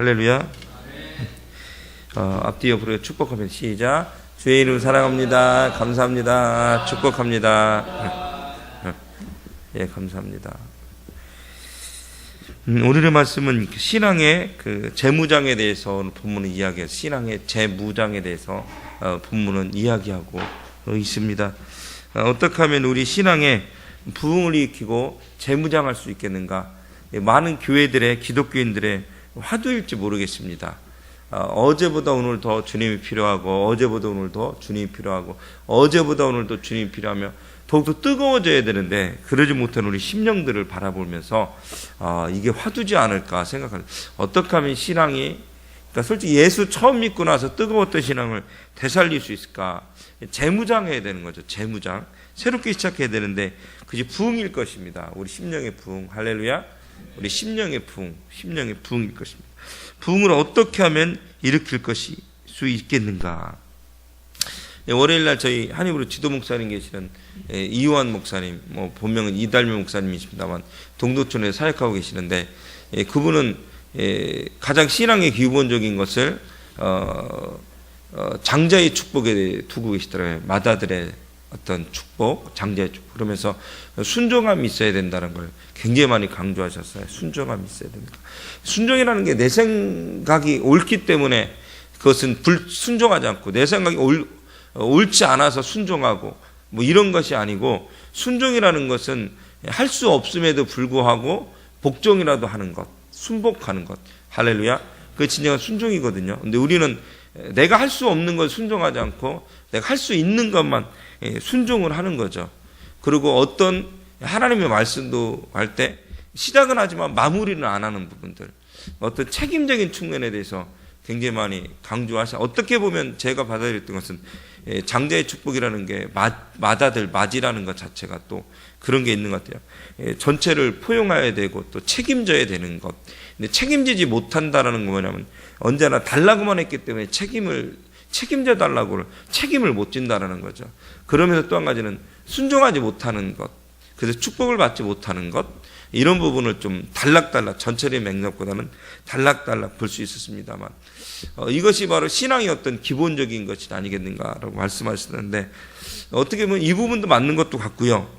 할렐루야. 앞뒤 옆으로 축복하면 시작. 주의 이름 사랑합니다. 감사합니다. 축복합니다. 예, 감사합니다. 오늘의 말씀은 신앙의 재무장에 대해서 본문은 이야기해요. 신앙의 재무장에 대해서 본문은 이야기하고 있습니다. 어떻게 하면 우리 신앙의 부흥을 일으키고 재무장할 수 있겠는가? 많은 교회들의 기독교인들의 화두일지 모르겠습니다. 어제보다 오늘 더 주님이 필요하고, 어제보다 오늘 더 주님이 필요하고, 어제보다 오늘 더 주님이 필요하며 더욱더 뜨거워져야 되는데 그러지 못한 우리 심령들을 바라보면서 이게 화두지 않을까 생각합니다. 어떻게 하면 신앙이, 그러니까 솔직히 예수 처음 믿고 나서 뜨거웠던 신앙을 되살릴 수 있을까? 재무장해야 되는 거죠. 재무장. 새롭게 시작해야 되는데 그게 부흥일 것입니다. 우리 심령의 부흥. 할렐루야. 우리 심령의 부흥일 것입니다. 부흥을 어떻게 하면 일으킬 수 있겠는가? 월요일날 저희 한입으로 지도 목사님 계시는 이유한 목사님, 본명은 이달며 목사님이십니다만 동도촌에 사역하고 계시는데, 그분은 가장 신앙의 기본적인 것을 장자의 축복에 두고 계시더라고요. 마다들의 어떤 축복, 장자의 축복. 그러면서 순종함이 있어야 된다는 걸 굉장히 많이 강조하셨어요. 순종함이 있어야 된다. 순종이라는 게 내 생각이 옳기 때문에 그것은 순종하지 않고, 내 생각이 옳지 않아서 순종하고 이런 것이 아니고, 순종이라는 것은 할 수 없음에도 불구하고 복종이라도 하는 것, 순복하는 것. 할렐루야. 그게 진정한 순종이거든요. 근데 우리는 내가 할 수 없는 걸 순종하지 않고 내가 할 수 있는 것만 순종을 하는 거죠. 그리고 어떤 하나님의 말씀도 할 때 시작은 하지만 마무리는 안 하는 부분들, 어떤 책임적인 측면에 대해서 굉장히 많이 강조하셔. 어떻게 보면 제가 받아들였던 것은 장자의 축복이라는 게 맞이라는 것 자체가 또 그런 게 있는 것 같아요. 전체를 포용해야 되고 또 책임져야 되는 것. 근데 책임지지 못한다라는 건 뭐냐면 언제나 달라고만 했기 때문에 책임져 달라고를 책임을 못 진다라는 거죠. 그러면서 또 한 가지는 순종하지 못하는 것, 그래서 축복을 받지 못하는 것, 이런 부분을 좀 달락달락, 전체의 맥락보다는 달락달락 볼 수 있었습니다만, 이것이 바로 신앙의 어떤 기본적인 것이 아니겠는가라고 말씀하셨는데, 어떻게 보면 이 부분도 맞는 것도 같고요.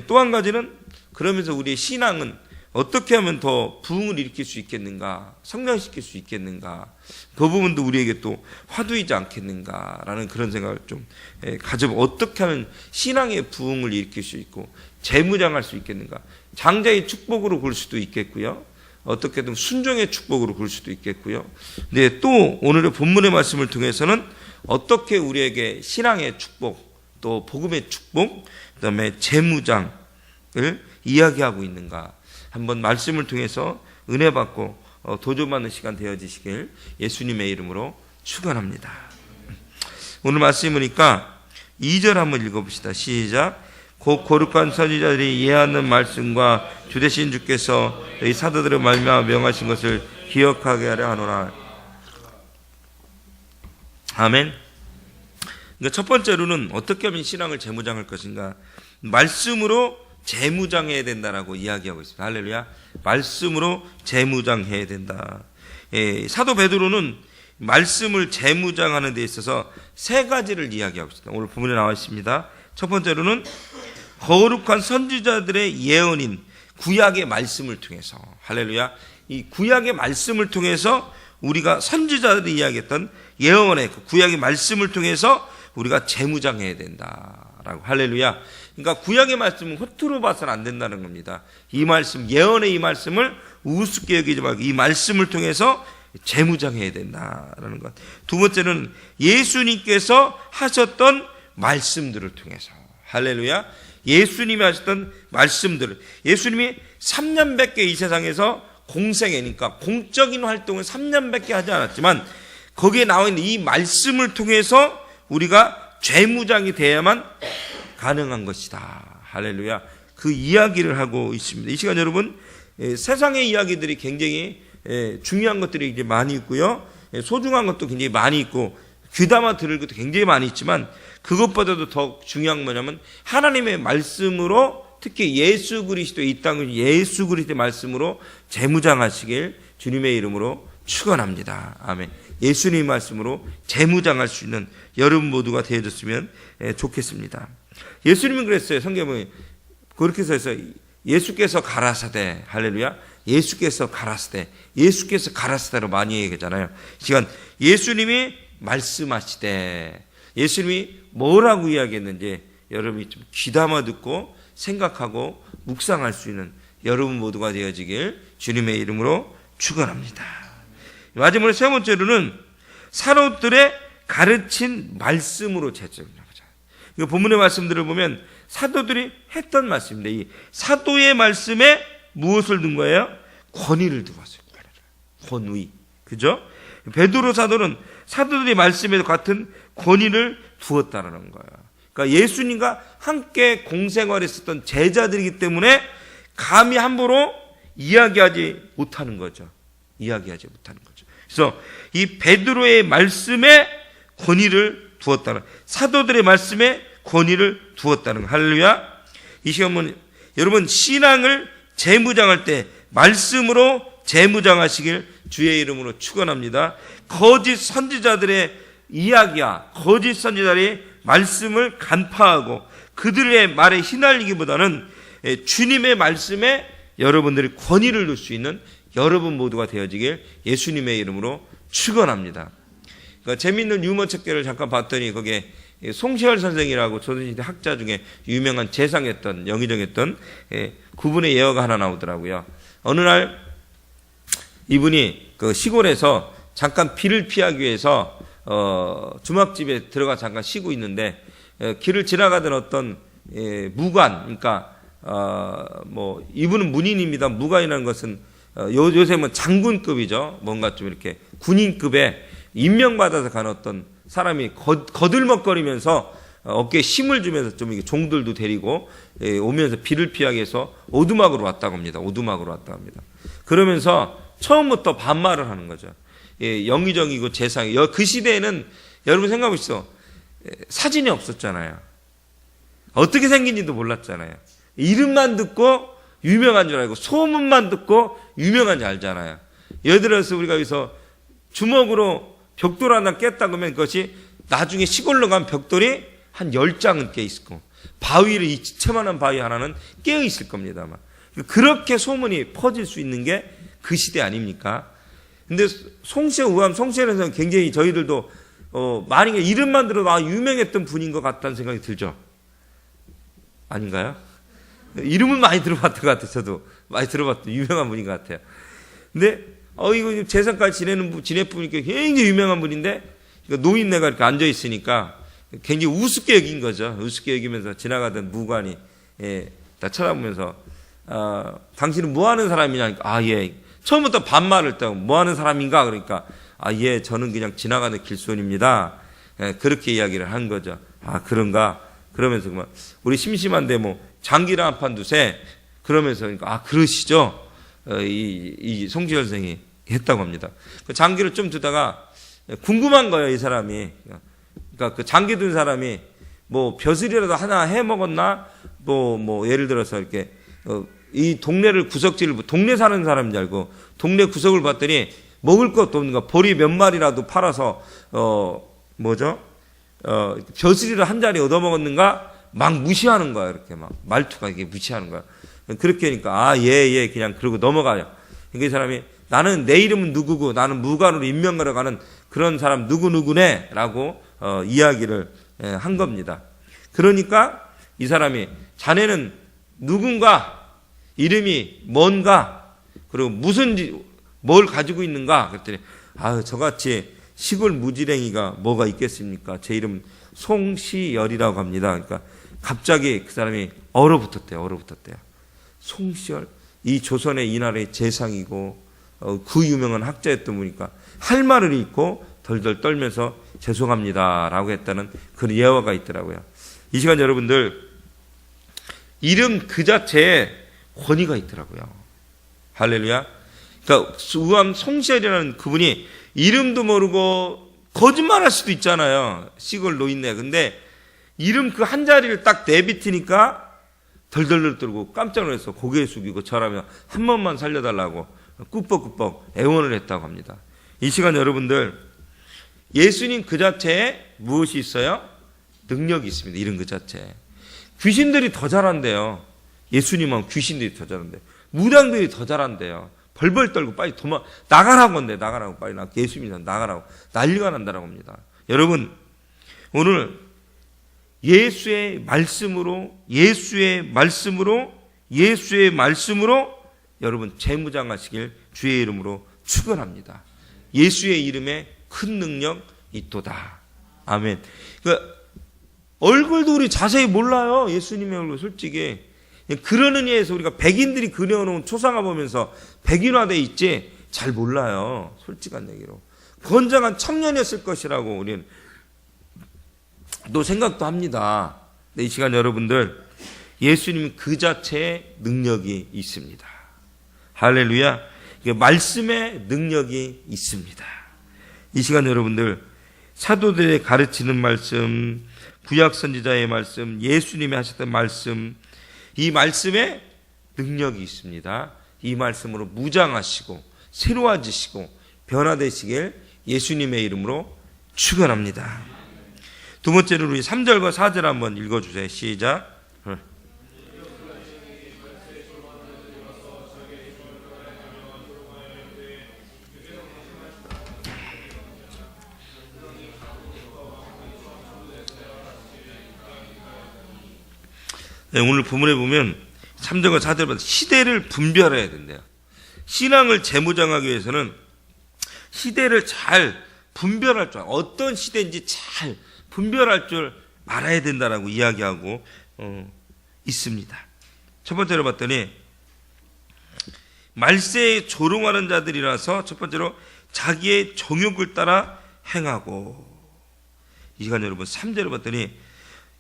또 한 가지는 그러면서 우리의 신앙은 어떻게 하면 더 부흥을 일으킬 수 있겠는가, 성장시킬 수 있겠는가, 그 부분도 우리에게 또 화두이지 않겠는가라는 그런 생각을 좀 가져보고, 어떻게 하면 신앙의 부흥을 일으킬 수 있고 재무장할 수 있겠는가. 장자의 축복으로 볼 수도 있겠고요, 어떻게든 순종의 축복으로 볼 수도 있겠고요. 근데 또 오늘의 본문의 말씀을 통해서는 어떻게 우리에게 신앙의 축복, 또 복음의 축복, 그다음에 재무장을 이야기하고 있는가, 한번 말씀을 통해서 은혜 받고 도전받는 시간 되어지시길 예수님의 이름으로 축원합니다. 오늘 말씀 보니까 2절 한번 읽어봅시다. 시작. 곧 거룩한 선지자들이 예하는 말씀과 주되신 주께서 이 사도들의 말미암아 명하신 것을 기억하게 하려 하노라. 아멘. 그러니까 첫 번째로는 어떻게 하면 신앙을 재무장할 것인가, 말씀으로 재무장해야 된다라고 이야기하고 있습니다. 할렐루야. 말씀으로 재무장해야 된다. 사도 베드로는 말씀을 재무장하는 데 있어서 세 가지를 이야기하고 있습니다. 오늘 본문에 나와 있습니다. 첫 번째로는 거룩한 선지자들의 예언인 구약의 말씀을 통해서, 할렐루야, 이 구약의 말씀을 통해서 우리가 선지자들이 이야기했던 예언의 그 구약의 말씀을 통해서 우리가 재무장해야 된다라고. 할렐루야. 그러니까 구약의 말씀은 허투루 봐서는 안 된다는 겁니다. 이 말씀, 예언의 이 말씀을 우습게 여기지 말고 이 말씀을 통해서 재무장해야 된다라는 것. 두 번째는 예수님께서 하셨던 말씀들을 통해서, 할렐루야, 예수님이 하셨던 말씀들을, 예수님이 3년밖에 이 세상에서 공생애니까 공적인 활동을 3년밖에 하지 않았지만 거기에 나와 있는 이 말씀을 통해서 우리가 재무장이 돼야만 가능한 것이다. 할렐루야. 그 이야기를 하고 있습니다. 이 시간 여러분, 세상의 이야기들이 굉장히 중요한 것들이 이제 많이 있고요, 소중한 것도 굉장히 많이 있고, 귀담아 들을 것도 굉장히 많이 있지만 그것보다도 더 중요한 건 뭐냐면 하나님의 말씀으로, 특히 예수 그리스도, 이 땅을 예수 그리스도의 말씀으로 재무장하시길 주님의 이름으로 축원합니다. 아멘. 예수님 말씀으로 재무장할 수 있는 여러분 모두가 되어졌으면 좋겠습니다. 예수님은 그랬어요. 성경에 그렇게 써서 예수께서 가라사대, 할렐루야. 예수께서 가라사대, 예수께서 가라사대로 많이 얘기하잖아요. 이 시간 예수님이 말씀하시되, 예수님이 뭐라고 이야기했는지 여러분이 좀 귀담아 듣고 생각하고 묵상할 수 있는 여러분 모두가 되어지길 주님의 이름으로 축원합니다. 마지막으로 세 번째로는 사도들의 가르친 말씀으로 제적합니다. 이 본문의 말씀들을 보면 사도들이 했던 말씀인데, 이 사도의 말씀에 무엇을 둔 거예요? 권위를 두었어요. 권위. 그죠? 베드로 사도는 사도들의 말씀에 같은 권위를 두었다는 거예요. 그러니까 예수님과 함께 공생활했었던 제자들이기 때문에 감히 함부로 이야기하지 못하는 거죠. 이야기하지 못하는 거죠. 그래서 이 베드로의 말씀에 권위를 두었다는, 사도들의 말씀에 권위를 두었다는 거. 할렐루야. 이 시간 여러분 신앙을 재무장할 때 말씀으로 재무장하시길 주의 이름으로 축원합니다. 거짓 선지자들의 이야기야, 거짓 선지자들의 말씀을 간파하고 그들의 말에 휘날리기보다는 주님의 말씀에 여러분들이 권위를 둘 수 있는 여러분 모두가 되어지길 예수님의 이름으로 축원합니다. 그러니까 재미있는 유머 책들을 잠깐 봤더니 거기에 송시열 선생이라고 조선시대 학자 중에 유명한 재상했던, 영의정했던 그분의 예화가 하나 나오더라고요. 어느 날 이분이 그 시골에서 잠깐 비를 피하기 위해서 주막집에 들어가 잠깐 쉬고 있는데 길을 지나가던 어떤 무관, 그러니까 뭐 이분은 문인입니다. 무관이라는 것은 요새 뭐 장군급이죠. 뭔가 좀 이렇게 군인급에 임명받아서 간 어떤 사람이 거들먹거리면서 어깨에 힘을 주면서 좀 이게 종들도 데리고 오면서 비를 피하기 위해서 오두막으로 왔다고 합니다. 오두막으로 왔다고 합니다. 그러면서 처음부터 반말을 하는 거죠. 영의정이고 재상이. 그 시대에는 여러분 생각해보시죠. 사진이 없었잖아요. 어떻게 생긴지도 몰랐잖아요. 이름만 듣고 유명한 줄 알고 소문만 듣고 유명한 줄 알잖아요. 예를 들어서 우리가 여기서 주먹으로 벽돌 하나 깼다 그러면 그것이 나중에 시골로 가면 벽돌이 한 10장은 깨 있고 바위를 이 지체만한 바위 하나는 깨어 있을 겁니다. 아마. 그렇게 소문이 퍼질 수 있는 게 그 시대 아닙니까? 근데 송시열, 우암 송시열에서 굉장히 저희들도 만약에 이름만 들어도 유명했던 분인 것 같다는 생각이 들죠. 아닌가요? 이름은 많이 들어봤던 것 같아요. 저도 많이 들어봤던 유명한 분인 것 같아요. 근데 이거 재산까지 지내보니까 굉장히 유명한 분인데 노인네가 이렇게 앉아 있으니까 굉장히 우습게 여긴 거죠. 우습게 여기면서 지나가던 무관이 다 쳐다보면서 당신은 뭐 하는 사람이냐? 예. 처음부터 반말을 했다고 뭐 하는 사람인가? 그러니까 예, 저는 그냥 지나가는 길손입니다. 그렇게 이야기를 한 거죠. 그런가? 그러면서 그만 우리 심심한데 뭐 장기를 한 판 두세. 그러면서 그러니까 그러시죠. 이 송시열 선생이 했다고 합니다. 그 장기를 좀 두다가 궁금한 거예요, 이 사람이. 그러니까 그 장기 둔 사람이 뭐 벼슬이라도 하나 해 먹었나? 뭐 예를 들어서 이렇게 이 동네를 동네 사는 사람인 줄 알고 동네 구석을 봤더니 먹을 것도 없는 거 보리 몇 마리라도 팔아서 벼슬이를 한 자리 얻어 먹었는가? 막 무시하는 거야. 이렇게 막 말투가 이게 무시하는 거야. 그렇게 하니까 예 그냥 그러고 넘어가요. 그러니까 이 사람이 나는 내 이름은 누구고 나는 무관으로 임명하러 가는 그런 사람 누구네라고 이야기를 한 겁니다. 그러니까 이 사람이 자네는 누군가, 이름이 뭔가, 그리고 뭘 가지고 있는가 그랬더니 저같이 시골 무지랭이가 뭐가 있겠습니까? 제 이름 송시열이라고 합니다. 그러니까 갑자기 그 사람이 얼어붙었대요. 송시열, 이 조선의 이 나라의 재상이고 그 유명한 학자였던 분이니까 할 말을 잃고 덜덜 떨면서 죄송합니다라고 했다는 그런 예화가 있더라고요. 이 시간 여러분들 이름 그 자체에 권위가 있더라고요. 할렐루야. 그러니까 우암 송시열이라는 그분이 이름도 모르고 거짓말할 수도 있잖아요. 시골 노인네. 근데 이름 그 한 자리를 딱 내비트니까 덜덜덜 떨고 깜짝 놀라서 고개 숙이고 절하며 한 번만 살려달라고 꾸벅꾸벅 애원을 했다고 합니다. 이 시간 여러분들, 예수님 그 자체에 무엇이 있어요? 능력이 있습니다. 이런 그 자체에. 귀신들이 더 잘한대요. 예수님은 귀신들이 더 잘한대요. 무당들이 더 잘한대요. 벌벌 떨고 빨리 나가라고 한대. 나가라고 빨리 예수님이 나가라고 난리가 난다라고 합니다. 여러분, 오늘 예수의 말씀으로 여러분 재무장하시길 주의 이름으로 축원합니다. 예수의 이름에 큰 능력 있도다. 아멘. 얼굴도 우리 자세히 몰라요. 예수님의 얼굴 솔직히. 그러는 이에서 우리가 백인들이 그려놓은 초상화 보면서 백인화돼 있지 잘 몰라요. 솔직한 얘기로. 건장한 청년이었을 것이라고 우리는 또 생각도 합니다. 이 시간 여러분들, 예수님 그 자체의 능력이 있습니다. 할렐루야. 말씀의 능력이 있습니다. 이 시간 여러분들, 사도들의 가르치는 말씀, 구약 선지자의 말씀, 예수님이 하셨던 말씀, 이 말씀에 능력이 있습니다. 이 말씀으로 무장하시고 새로워지시고 변화되시길 예수님의 이름으로 축원합니다. 두 번째로 우리 3절과 4절 한번 읽어주세요. 시작. 네, 오늘 본문에 보면 3절과 4절마다 시대를 분별해야 된대요. 신앙을 재무장하기 위해서는 시대를 잘 분별할 줄, 어떤 시대인지 잘 분별할 줄 알아야 된다라고 이야기하고 있습니다. 첫 번째로 봤더니 말세에 조롱하는 자들이라서 첫 번째로 자기의 정욕을 따라 행하고, 이 시간 여러분 3절로 봤더니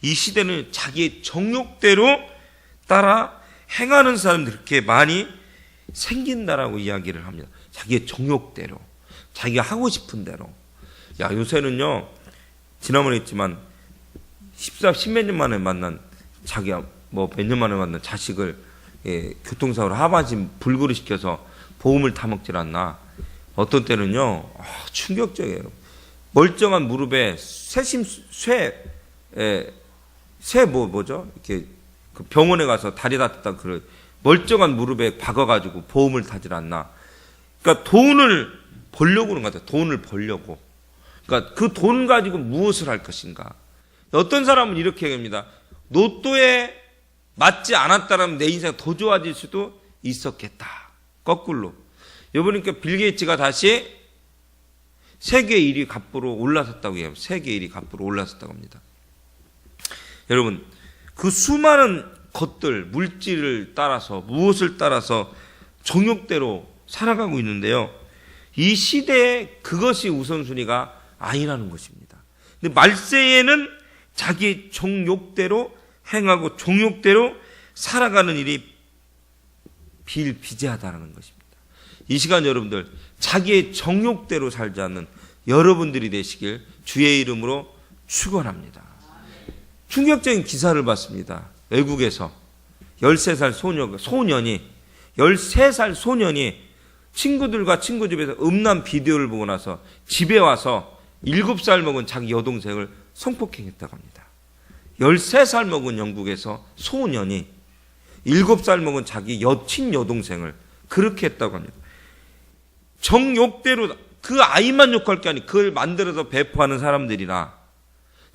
이 시대는 자기의 정욕대로 따라 행하는 사람들이 그렇게 많이 생긴다라고 이야기를 합니다. 자기의 정욕대로, 자기가 하고 싶은 대로. 요새는요, 지난번에 했지만 10몇 년 만에 만난 자기가 몇 년 만에 만난 자식을 교통사고로 하반신 불구를 시켜서 보험을 타먹질 않나. 어떤 때는요, 충격적이에요. 멀쩡한 무릎에 뭐죠? 이렇게 그 병원에 가서 다리 다쳤다 그래. 멀쩡한 무릎에 박아가지고 보험을 타질 않나. 그러니까 돈을 벌려고 그런 것 같아요. 돈을 벌려고. 그러니까 그 돈 가지고 무엇을 할 것인가. 어떤 사람은 이렇게 얘기합니다. 로또에 맞지 않았다면 내 인생이 더 좋아질 수도 있었겠다. 거꾸로. 여보니까 빌 게이츠가 다시 세계 1위 갑부로 올라섰다고 해요. 세계 1위 갑부로 올라섰다고 합니다. 여러분, 그 수많은 것들, 물질을 따라서, 무엇을 따라서 정욕대로 살아가고 있는데요. 이 시대에 그것이 우선순위가 아니라는 것입니다. 근데 말세에는 자기 정욕대로 행하고 정욕대로 살아가는 일이 비일비재하다는 것입니다. 이 시간 여러분들, 자기의 정욕대로 살지 않는 여러분들이 되시길 주의 이름으로 축원합니다. 충격적인 기사를 봤습니다. 외국에서 13살 소년이 친구들과 친구 집에서 음란 비디오를 보고 나서 집에 와서 7살 먹은 자기 여동생을 성폭행했다고 합니다. 13살 먹은 영국에서 소년이 7살 먹은 자기 친여동생을 그렇게 했다고 합니다. 정욕대로 그 아이만 욕할 게 아니고 그걸 만들어서 배포하는 사람들이나,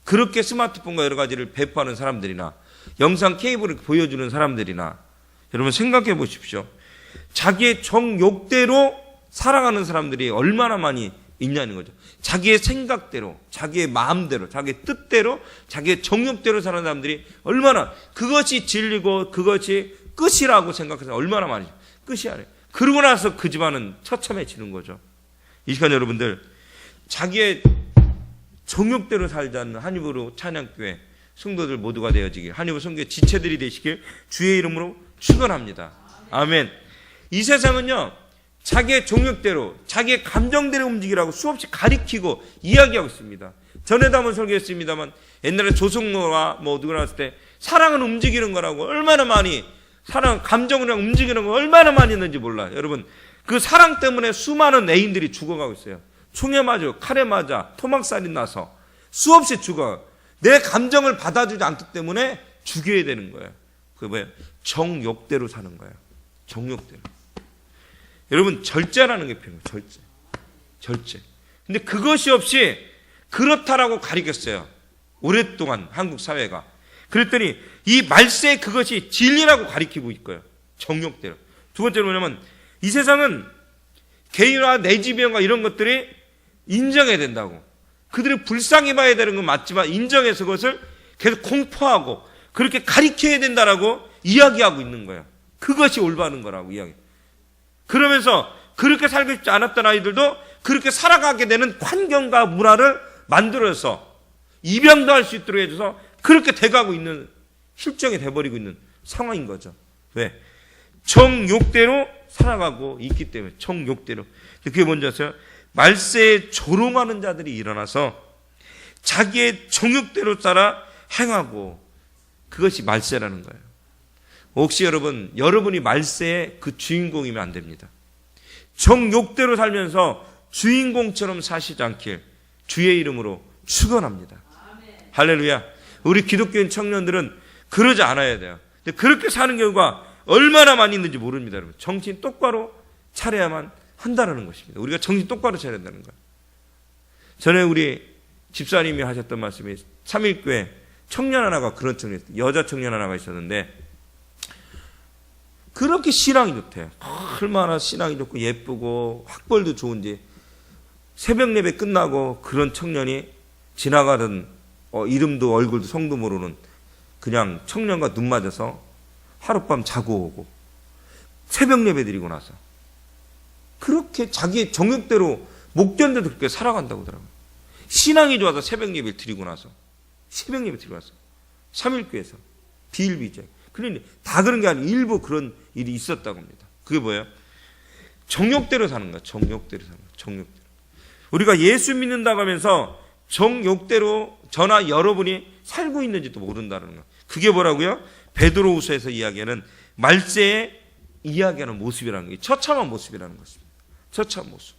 그렇게 스마트폰과 여러 가지를 배포하는 사람들이나, 영상 케이블을 보여주는 사람들이나, 여러분 생각해 보십시오. 자기의 정욕대로 살아가는 사람들이 얼마나 많이 있냐는 거죠. 자기의 생각대로, 자기의 마음대로, 자기의 뜻대로, 자기의 정욕대로 사는 사람들이 얼마나, 그것이 진리고 그것이 끝이라고 생각해서 얼마나 많이, 끝이 아니에요. 그러고 나서 그 집안은 처참해지는 거죠. 이 시간 여러분들, 자기의 정욕대로 살지 않는 한의부로 찬양교회 성도들 모두가 되어지길, 한의부 성교회 지체들이 되시길 주의 이름으로 축원합니다. 아멘. 이 세상은요, 자기의 정욕대로, 자기의 감정대로 움직이라고 수없이 가리키고 이야기하고 있습니다. 전에도 한번 설교했습니다만, 옛날에 조성모가 누가 나왔을 때 사랑은 움직이는 거라고 얼마나 많이, 사랑, 감정을 움직이는 거 얼마나 많이 있는지 몰라요. 여러분, 그 사랑 때문에 수많은 애인들이 죽어가고 있어요. 총에 맞아, 칼에 맞아, 토막살이 나서 수없이 죽어. 내 감정을 받아주지 않기 때문에 죽여야 되는 거예요. 그게 뭐예요? 정욕대로 사는 거예요. 정욕대로. 여러분, 절제라는 게 필요해요. 절제. 근데 그것이 없이 그렇다라고 가리켰어요. 오랫동안 한국 사회가. 그랬더니 이 말세 그것이 진리라고 가리키고 있고요. 정욕대로. 두 번째로 뭐냐면 이 세상은 개인화, 내지병과 이런 것들이 인정해야 된다고. 그들이 불쌍히 봐야 되는 건 맞지만 인정해서 그것을 계속 공포하고 그렇게 가리켜야 된다라고 이야기하고 있는 거예요. 그것이 올바른 거라고 이야기. 그러면서 그렇게 살고 싶지 않았던 아이들도 그렇게 살아가게 되는 환경과 문화를 만들어서 입양도 할 수 있도록 해줘서 그렇게 돼가고 있는 실정이 돼버리고 있는 상황인 거죠. 왜? 정욕대로 살아가고 있기 때문에. 정욕대로. 그게 뭔지 아세요? 말세에 조롱하는 자들이 일어나서 자기의 정욕대로 따라 행하고, 그것이 말세라는 거예요. 혹시 여러분이 말세의 그 주인공이면 안 됩니다. 정욕대로 살면서 주인공처럼 사시지 않길 주의 이름으로 축원합니다. 할렐루야. 우리 기독교인 청년들은 그러지 않아야 돼요. 근데 그렇게 사는 경우가 얼마나 많이 있는지 모릅니다, 여러분. 정신 똑바로 차려야만 한다는 것입니다. 우리가 정신 똑바로 차려야 된다는 거예요. 전에 우리 집사님이 하셨던 말씀이 3.1교회 청년 하나가 그런 청년, 여자 청년 하나가 있었는데 그렇게 신앙이 좋대요. 얼마나 신앙이 좋고 예쁘고 학벌도 좋은지 새벽 예배 끝나고 그런 청년이 지나가던 이름도 얼굴도 성도 모르는 그냥 청년과 눈 맞아서 하룻밤 자고 오고 새벽 예배 드리고 나서 그렇게 자기의 정욕대로 목전대도 그렇게 살아간다고 하더라고요. 신앙이 좋아서 새벽 예배를 드리고 나서 3.1교회에서 비일비재. 그러니 다 그런 게 아니고 일부 그런 일이 있었다고 합니다. 그게 뭐예요? 정욕대로 사는 거야. 정욕대로 사는 거야. 정욕대로. 우리가 예수 믿는다고 하면서 정욕대로 저나 여러분이 살고 있는지도 모른다는 거야. 그게 뭐라고요? 베드로후서에서 이야기하는 말세에 이야기하는 모습이라는 게 처참한 모습이라는 것입니다. 처참한 모습.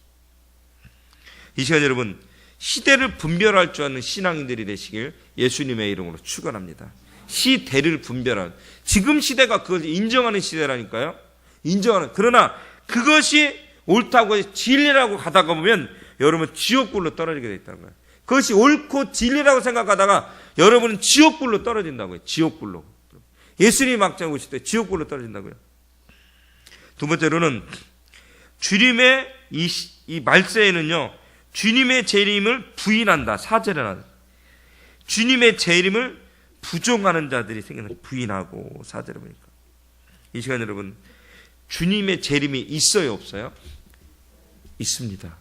이 시간 여러분, 시대를 분별할 줄 아는 신앙인들이 되시길 예수님의 이름으로 축원합니다. 시대를 분별하는, 지금 시대가 그것을 인정하는 시대라니까요. 인정하는. 그러나 그것이 옳다고 진리라고 가다가 보면 여러분 지옥불로 떨어지게 되어 있다는 거예요. 그것이 옳고 진리라고 생각하다가 여러분은 지옥불로 떨어진다고요. 지옥불로. 예수님이 막장 오실 때 지옥불로 떨어진다고요. 두 번째로는 주님의 이 말세에는요, 주님의 재림을 부인한다. 4절에 나와요. 주님의 재림을 부정하는 자들이 생겨나. 부인하고. 4절에 보니까 이 시간 여러분, 주님의 재림이 있어요, 없어요? 있습니다.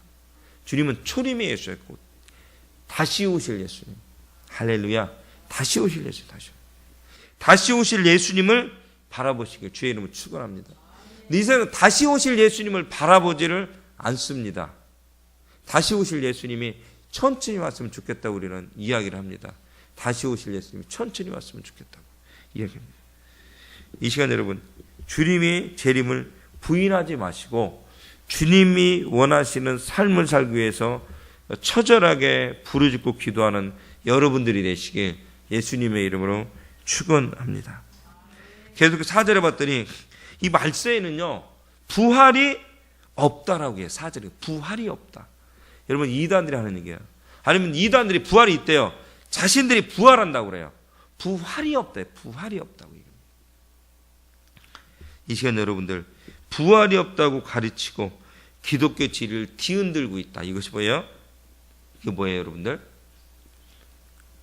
주님은 초림의 예수였고 다시 오실 예수님. 할렐루야. 다시 오실 예수. 다시 오실 예수님을 바라보시길 주의 이름으로 축원합니다. 이 세상은 다시 오실 예수님을 바라보지를 않습니다. 다시 오실 예수님이 천천히 왔으면 좋겠다고 우리는 이야기를 합니다. 다시 오실 예수님이 천천히 왔으면 좋겠다고 이야기합니다. 이 시간 여러분, 주님의 재림을 부인하지 마시고 주님이 원하시는 삶을 살기 위해서 처절하게 부르짖고 기도하는 여러분들이 되시길 예수님의 이름으로 축원합니다. 계속 4절에 봤더니 이 말세에는요, 부활이 없다라고 해요. 4절에 부활이 없다. 여러분, 이단들이 하는 얘기예요. 아니면 이단들이 부활이 있대요. 자신들이 부활한다고 그래요. 부활이 없다. 부활이 없다고 얘기합니다. 이 시간 여러분들, 부활이 없다고 가르치고 기독교 진리를 뒤흔들고 있다. 이것이 뭐예요? 이게 뭐예요, 여러분들?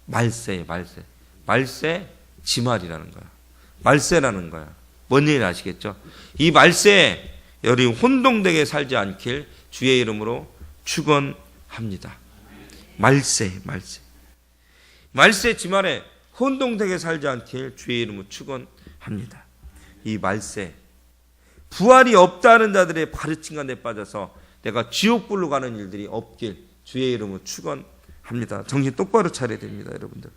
말세 지말이라는 거야. 말세라는 거야. 뭔 얘기인지 아시겠죠? 이 말세에 여러분 혼동되게 살지 않길 주의 이름으로 축원합니다. 말세 지말에 혼동되게 살지 않길 주의 이름으로 축원합니다. 이 말세, 부활이 없다는 자들의 가르침과 내빠져서 내가 지옥불로 가는 일들이 없길 주의 이름으로 축원합니다. 정신 똑바로 차려야 됩니다, 여러분들.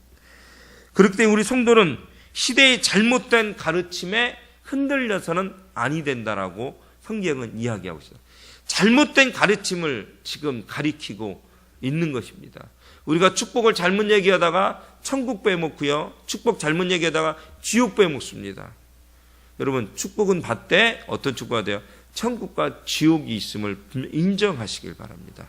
그렇기 때문에 우리 성도는 시대의 잘못된 가르침에 흔들려서는 아니 된다라고 성경은 이야기하고 있어요. 잘못된 가르침을 지금 가리키고 있는 것입니다. 우리가 축복을 잘못 얘기하다가 천국 빼먹고요, 축복 잘못 얘기하다가 지옥 빼먹습니다. 여러분, 축복은 받되 어떤 축복이 돼요? 천국과 지옥이 있음을 인정하시길 바랍니다.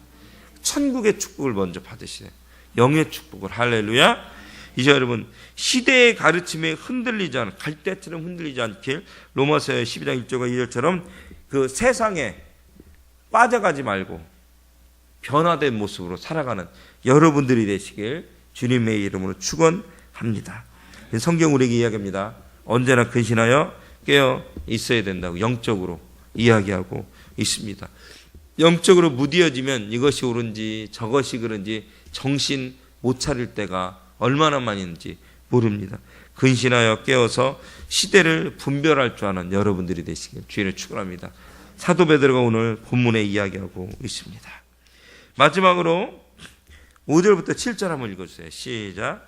천국의 축복을 먼저 받으시세요. 영의 축복을. 할렐루야. 이제 여러분, 시대의 가르침에 흔들리지 않은, 갈대처럼 흔들리지 않길, 로마서 12장 1절과 2절처럼 그 세상에 빠져가지 말고 변화된 모습으로 살아가는 여러분들이 되시길 주님의 이름으로 축원합니다. 성경 우리에게 이야기합니다. 언제나 근신하여 깨어 있어야 된다고 영적으로 이야기하고 있습니다. 영적으로 무뎌지면 이것이 옳은지 저것이 그런지 정신 못 차릴 때가 얼마나 많이 있는지 모릅니다. 근신하여 깨어서 시대를 분별할 줄 아는 여러분들이 되시길 주님을 축원합니다. 사도 베드로가 오늘 본문에 이야기하고 있습니다. 마지막으로 5절부터 7절 한번 읽어주세요. 시작.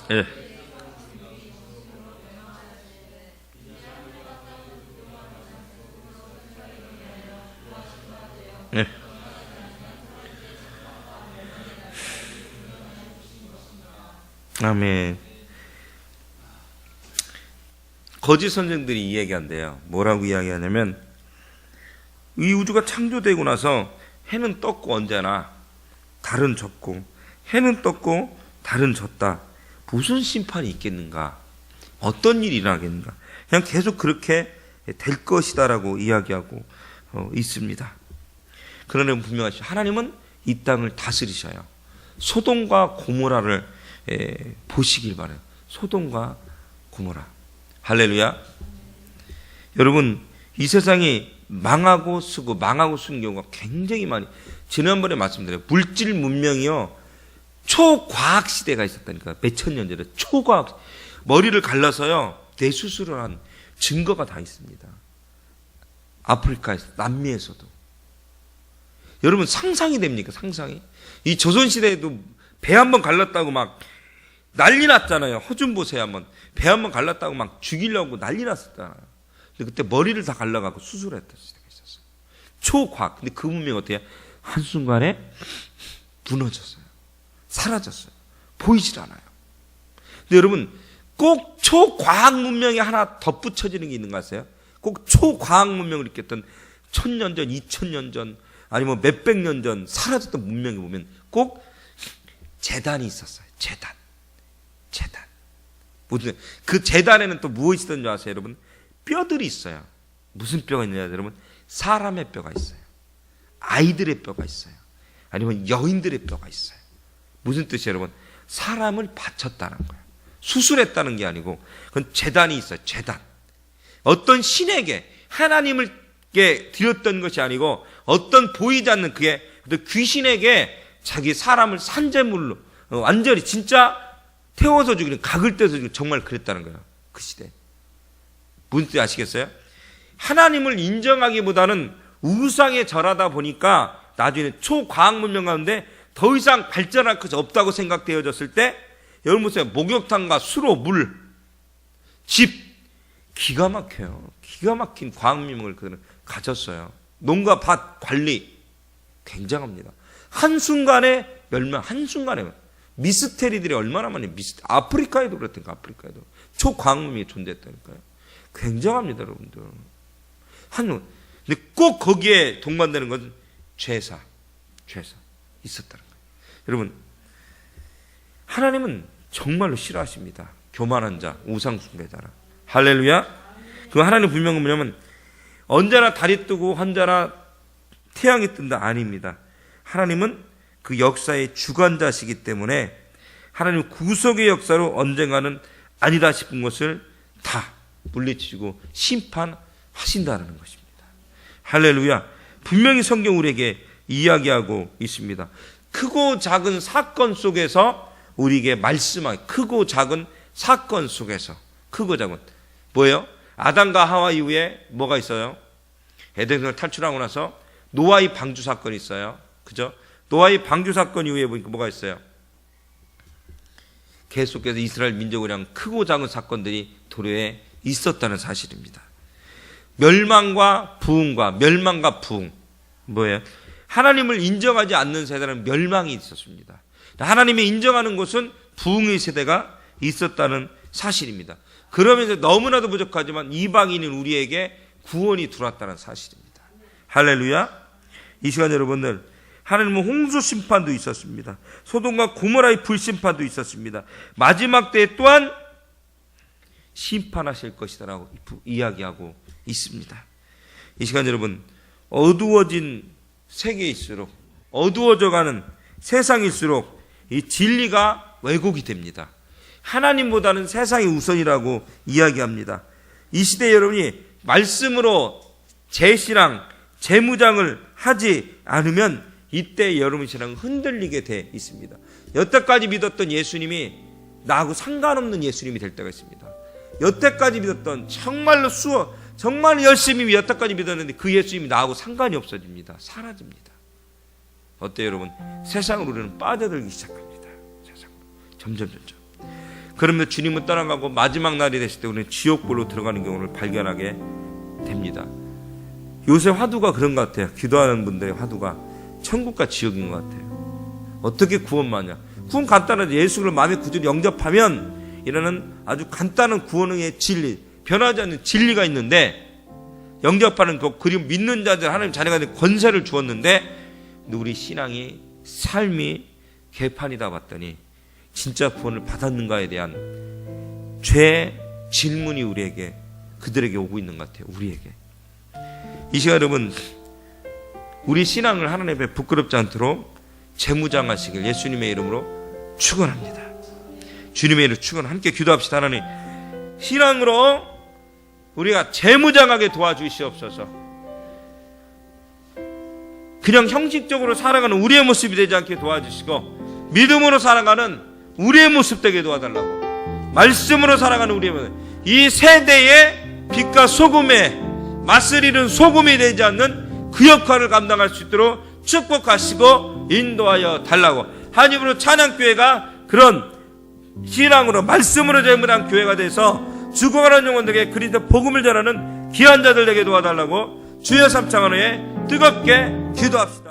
예. 네. 아멘. 거짓 선생들이 이 얘기한대요. 뭐라고 이야기하냐면, 이 우주가 창조되고 나서 해는 떴고 언제나 달은 졌고, 해는 떴고 달은 졌다. 무슨 심판이 있겠는가? 어떤 일이 일어나겠는가? 그냥 계속 그렇게 될 것이다라고 이야기하고 있습니다. 그러나 분명하시죠. 하나님은 이 땅을 다스리셔요. 소돔과 고모라를 보시길 바라요. 소돔과 고모라. 할렐루야. 여러분, 이 세상이 망하고 쓰고 쓰는 경우가 굉장히 많이, 지난번에 말씀드려요. 물질 문명이요, 초과학 시대가 있었다니까. 몇천 년 전에 초과학, 머리를 갈라서요 뇌수술을 한 증거가 다 있습니다. 아프리카에서, 남미에서도. 여러분, 상상이 됩니까? 상상이? 이 조선시대에도 배 한번 갈랐다고 막 난리 났잖아요. 허준 보세요. 한번 배 한번 갈랐다고 막 죽이려고 난리 났었잖아요. 근데 그때 머리를 다 갈라가고 수술했던 시대가 있었어요. 초과학. 근데 그 문명이 어떻게 해요? 한순간에 무너졌어요. 사라졌어요. 보이질 않아요. 근데 여러분, 꼭 초과학 문명이 하나 덧붙여지는 게 있는 거 아세요? 꼭 초과학 문명을 일으켰던 1000년 전, 2000년 전, 아니면 몇백 년 전 사라졌던 문명에 보면 꼭 제단이 있었어요. 제단. 무슨, 그 제단에는 또 무엇이 있었는지 아세요, 여러분? 뼈들이 있어요. 무슨 뼈가 있느냐, 여러분? 사람의 뼈가 있어요. 아이들의 뼈가 있어요. 아니면 여인들의 뼈가 있어요. 무슨 뜻이에요, 여러분? 사람을 바쳤다는 거예요. 수술했다는 게 아니고, 그건 제단이 있어요. 제단. 어떤 신에게 하나님께 드렸던 것이 아니고, 어떤 보이지 않는 그의 귀신에게 자기 사람을 산재물로 완전히 진짜 태워서 죽이는, 각을 떼서 죽이는, 정말 그랬다는 거예요. 그 시대. 무슨 뜻 아시겠어요? 하나님을 인정하기보다는 우상에 절하다 보니까 나중에 초과학 문명 가운데 더 이상 발전할 것이 없다고 생각되어졌을 때, 여러분 보세요. 목욕탕과 수로, 물, 집, 기가 막혀요. 기가 막힌 과학 문명을 그들은 가졌어요. 농가 밭 관리 굉장합니다. 한순간에 멸망, 한순간에. 미스테리들이 얼마나 많이, 아프리카에도 그렇다니까. 아프리카에도 초과학 문명이 존재했다니까요. 굉장합니다, 여러분들. 근데 꼭 거기에 동반되는 것은 죄사 있었다는 거예요. 여러분, 하나님은 정말로 싫어하십니다. 교만한 자, 우상 숭배자라. 할렐루야. 그 하나님 분명은 뭐냐면, 언제나 달이 뜨고 언제나 태양이 뜬다, 아닙니다. 하나님은 그 역사의 주관자시기 때문에 하나님 구속의 역사로 언젠가는 아니다 싶은 것을 다 물리치고 심판하신다는 것입니다. 할렐루야. 분명히 성경 우리에게 이야기하고 있습니다. 크고 작은 사건 속에서 우리에게 말씀하기, 크고 작은 사건 속에서, 크고 작은 뭐예요? 아담과 하와 이후에 뭐가 있어요? 에덴성을 탈출하고 나서 노아의 방주 사건이 있어요. 그죠? 노아의 방주 사건 이후에 보니까 뭐가 있어요? 계속해서 이스라엘 민족을 향한 크고 작은 사건들이 도래에 있었다는 사실입니다. 멸망과 부흥과 멸망과 부흥. 뭐예요? 하나님을 인정하지 않는 세대는 멸망이 있었습니다. 하나님이 인정하는 곳은 부흥의 세대가 있었다는 사실입니다. 그러면서 너무나도 부족하지만 이방인인 우리에게 구원이 들어왔다는 사실입니다. 할렐루야. 이 시간 여러분들, 하나님은 홍수 심판도 있었습니다. 소돔과 고모라의 불심판도 있었습니다. 마지막 때에 또한 심판하실 것이다라고 이야기하고 있습니다. 이 시간 여러분, 어두워진 세계일수록, 어두워져가는 세상일수록 이 진리가 왜곡이 됩니다. 하나님보다는 세상이 우선이라고 이야기합니다. 이 시대에 여러분이 말씀으로 제 신앙, 제 무장을 하지 않으면 이때 여러분 신앙은 흔들리게 돼 있습니다. 여태까지 믿었던 예수님이 나하고 상관없는 예수님이 될 때가 있습니다. 여태까지 믿었던 정말 열심히 여태까지 믿었는데 그 예수님이 나하고 상관이 없어집니다. 사라집니다. 어때요 여러분? 세상으로 우리는 빠져들기 시작합니다. 세상으로 점점. 그러면 주님은 떠나가고 마지막 날이 됐을 때 우리는 지옥불로 들어가는 경우를 발견하게 됩니다. 요새 화두가 그런 것 같아요. 기도하는 분들의 화두가 천국과 지옥인 것 같아요. 어떻게 구원하냐? 구원 간단하죠. 예수를 마음의 구주로 영접하면 이라는 아주 간단한 구원의 진리, 변하지 않는 진리가 있는데 영접하는 것, 그리고 믿는 자들 하나님 자녀가 된 권세를 주었는데 우리 신앙이 삶이 개판이다 봤더니 진짜 구원을 받았는가에 대한 죄 질문이 우리에게 그들에게 오고 있는 것 같아요. 우리에게. 이 시간 여러분, 우리 신앙을 하나님 앞에 부끄럽지 않도록 재무장하시길 예수님의 이름으로 축원합니다. 주님의 이름으로 축원. 함께 기도합시다. 하나님, 신앙으로 우리가 재무장하게 도와주시옵소서. 그냥 형식적으로 살아가는 우리의 모습이 되지 않게 도와주시고 믿음으로 살아가는 우리의 모습 되게 도와달라고, 말씀으로 살아가는 우리의 모습, 이 세대의 빛과 소금에 맛을 잃은 소금이 되지 않는 그 역할을 감당할 수 있도록 축복하시고 인도하여 달라고, 하나님으로 찬양교회가 그런 신앙으로 말씀으로 재무한 교회가 돼서 죽어가는 영혼들에게 그리스도 복음을 전하는 귀한 자들 되게 도와달라고 주여 삼창 안에 뜨겁게 기도합시다.